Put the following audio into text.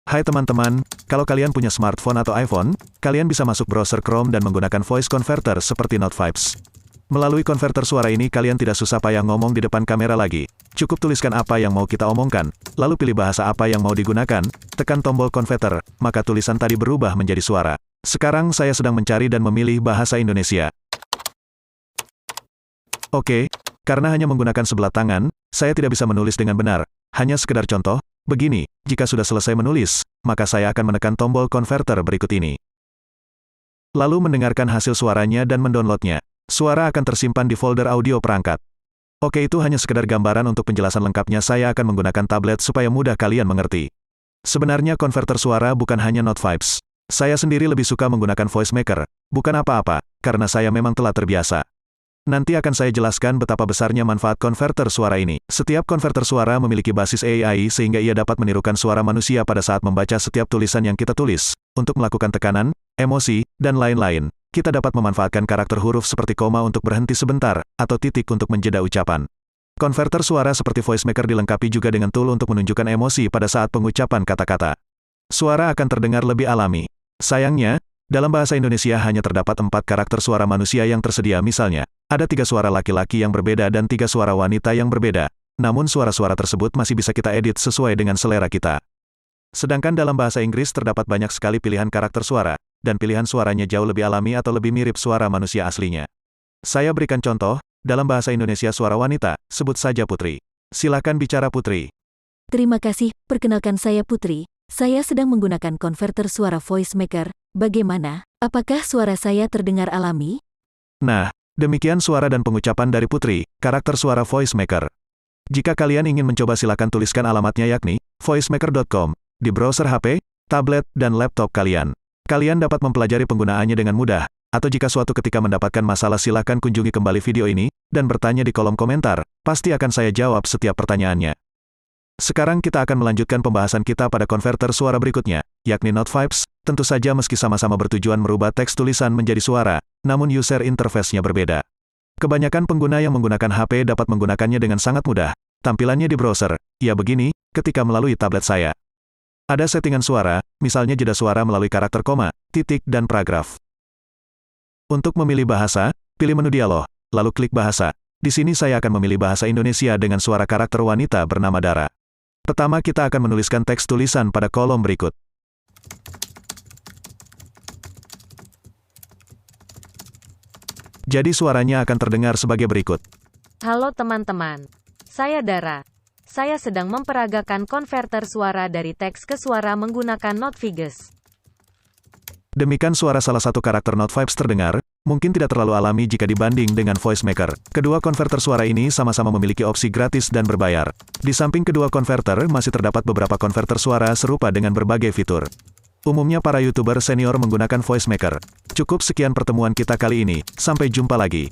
Hai teman-teman, kalau kalian punya smartphone atau iPhone, kalian bisa masuk browser Chrome dan menggunakan voice converter seperti Note5. Melalui konverter suara ini kalian tidak susah payah ngomong di depan kamera lagi. Cukup tuliskan apa yang mau kita omongkan, lalu pilih bahasa apa yang mau digunakan, tekan tombol konverter, maka tulisan tadi berubah menjadi suara. Sekarang saya sedang mencari dan memilih bahasa Indonesia. Oke, karena hanya menggunakan sebelah tangan, saya tidak bisa menulis dengan benar. Hanya sekedar contoh, begini, jika sudah selesai menulis, maka saya akan menekan tombol konverter berikut ini. Lalu mendengarkan hasil suaranya dan mendownloadnya. Suara akan tersimpan di folder audio perangkat. Oke, itu hanya sekedar gambaran. Untuk penjelasan lengkapnya saya akan menggunakan tablet supaya mudah kalian mengerti. Sebenarnya konverter suara bukan hanya Note5. Saya sendiri lebih suka menggunakan voice maker, bukan apa-apa, karena saya memang telah terbiasa. Nanti akan saya jelaskan betapa besarnya manfaat konverter suara ini. Setiap konverter suara memiliki basis AI sehingga ia dapat menirukan suara manusia pada saat membaca setiap tulisan yang kita tulis. Untuk melakukan tekanan, emosi, dan lain-lain, kita dapat memanfaatkan karakter huruf seperti koma untuk berhenti sebentar, atau titik untuk menjeda ucapan. Konverter suara seperti voice maker dilengkapi juga dengan tool untuk menunjukkan emosi pada saat pengucapan kata-kata. Suara akan terdengar lebih alami. Sayangnya, dalam bahasa Indonesia hanya terdapat 4 karakter suara manusia yang tersedia. Misalnya, ada 3 suara laki-laki yang berbeda dan 3 suara wanita yang berbeda. Namun suara-suara tersebut masih bisa kita edit sesuai dengan selera kita. Sedangkan dalam bahasa Inggris terdapat banyak sekali pilihan karakter suara, dan pilihan suaranya jauh lebih alami atau lebih mirip suara manusia aslinya. Saya berikan contoh, dalam bahasa Indonesia suara wanita, sebut saja Putri. Silakan bicara Putri. Terima kasih, perkenalkan saya Putri. Saya sedang menggunakan konverter suara voice maker. Bagaimana? Apakah suara saya terdengar alami? Nah, demikian suara dan pengucapan dari Putri, karakter suara voice maker. Jika kalian ingin mencoba silakan tuliskan alamatnya yakni voicemaker.com di browser HP, tablet, dan laptop kalian. Kalian dapat mempelajari penggunaannya dengan mudah, atau jika suatu ketika mendapatkan masalah silakan kunjungi kembali video ini, dan bertanya di kolom komentar, pasti akan saya jawab setiap pertanyaannya. Sekarang kita akan melanjutkan pembahasan kita pada konverter suara berikutnya, yakni Note5. Tentu saja meski sama-sama bertujuan merubah teks tulisan menjadi suara, namun user interface-nya berbeda. Kebanyakan pengguna yang menggunakan HP dapat menggunakannya dengan sangat mudah. Tampilannya di browser, ya begini, ketika melalui tablet saya. Ada settingan suara, misalnya jeda suara melalui karakter koma, titik, dan paragraf. Untuk memilih bahasa, pilih menu dialog, lalu klik bahasa. Di sini saya akan memilih bahasa Indonesia dengan suara karakter wanita bernama Dara. Pertama kita akan menuliskan teks tulisan pada kolom berikut. Jadi suaranya akan terdengar sebagai berikut. Halo teman-teman, saya Dara. Saya sedang memperagakan konverter suara dari teks ke suara menggunakan Note5. Demikian suara salah satu karakter Note5 terdengar, mungkin tidak terlalu alami jika dibanding dengan voice maker. Kedua konverter suara ini sama-sama memiliki opsi gratis dan berbayar. Di samping kedua konverter masih terdapat beberapa konverter suara serupa dengan berbagai fitur. Umumnya para YouTuber senior menggunakan voice maker. Cukup sekian pertemuan kita kali ini, sampai jumpa lagi.